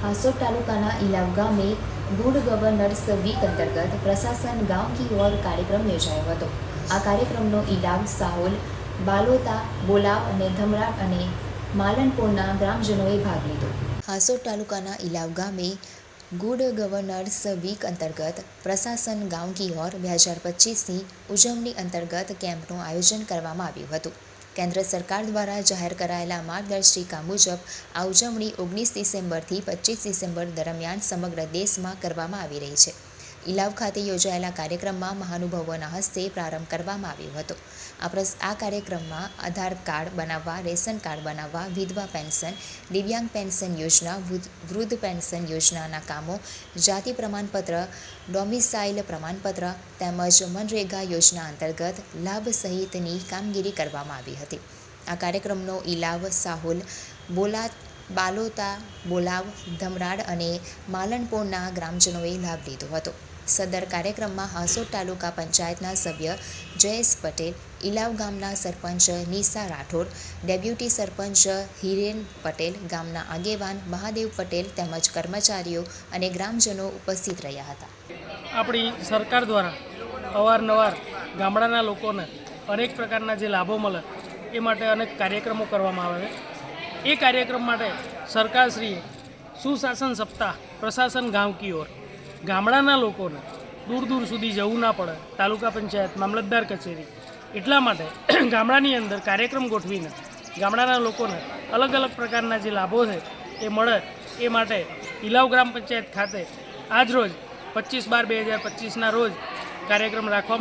हासोट तालुकाना इलाव गामे good governors week अंतर्गत प्रशासन गांव की ओर कार्यक्रम योजायो हतो। आ कार्यक्रमનો इलाव, साहोल, बालोता, बोलाव અને ધમરાટ અને માલણપુરના ગ્રામજનોએ ભાગ લીધો। હાસોટ તાલુકાના ઇલાવ ગામે ગુડ ગવર્નર્સ વીક અંતર્ગત પ્રશાસન ગાંવ કી ઓર 2025ની ઉજવણી અંતર્ગત કેમ્પનું આયોજન કરવામાં આવ્યું હતું। કેન્દ્ર સરકાર દ્વારા જાહેર કરાયેલા માર્ગદર્શિકા મુજબ આ ઉજવણી 19 ડિસેમ્બરથી 25 ડિસેમ્બર દરમિયાન સમગ્ર દેશમાં કરવામાં આવી રહી છે। ઇલાવ ખાતે યોજાયેલા કાર્યક્રમમાં મહાનુભાવોના હસ્તે પ્રારંભ કરવામાં આવ્યો હતો। આ કાર્યક્રમમાં આધાર કાર્ડ બનાવવા, રેશન કાર્ડ બનાવવા, વિધવા પેન્શન, દિવ્યાંગ પેન્શન યોજના, વૃદ્ધ પેન્શન યોજનાના કામો, જાતિ પ્રમાણપત્ર, ડોમિસાઇલ પ્રમાણપત્ર તેમજ મનરેગા યોજના અંતર્ગત લાભ સહિતની કામગીરી કરવામાં આવી હતી। આ કાર્યક્રમનો ઇલાવ, સાહોલ, બાલોતા, બોલાવ, ધમરાડ અને માલણપુરના ગ્રામજનોએ લાભ લીધો હતો। સદર કાર્યક્રમમાં હાસોટ તાલુકા પંચાયતના સભ્ય જયેશ પટેલ, ઇલાવ ગામના સરપંચ નિશા રાઠોડ, ડેપ્યુટી સરપંચ હિરેન પટેલ, ગામના આગેવાન મહાદેવ પટેલ તેમજ કર્મચારીઓ અને ગ્રામજનો ઉપસ્થિત રહ્યા હતા। આપણી સરકાર દ્વારા અવારનવાર ગામડાના લોકોને અનેક પ્રકારના જે લાભો મળે એ માટે અનેક કાર્યક્રમો કરવામાં આવે છે। એ કાર્યક્રમ માટે સરકારશ્રીએ સુશાસન સપ્તાહ પ્રશાસન ગાંવ કી ઓર ગામડાના લોકોને દૂર દૂર સુધી જવું ના પડે, તાલુકા પંચાયત, મામલતદાર કચેરી, એટલા માટે ગામડાની અંદર કાર્યક્રમ ગોઠવીને ગામડાના લોકોને અલગ અલગ પ્રકારના જે લાભો છે એ મળે એ માટે ઇલાવ ગ્રામ પંચાયત ખાતે આજરોજ 25/12/2025ના રોજ કાર્યક્રમ રાખવામાં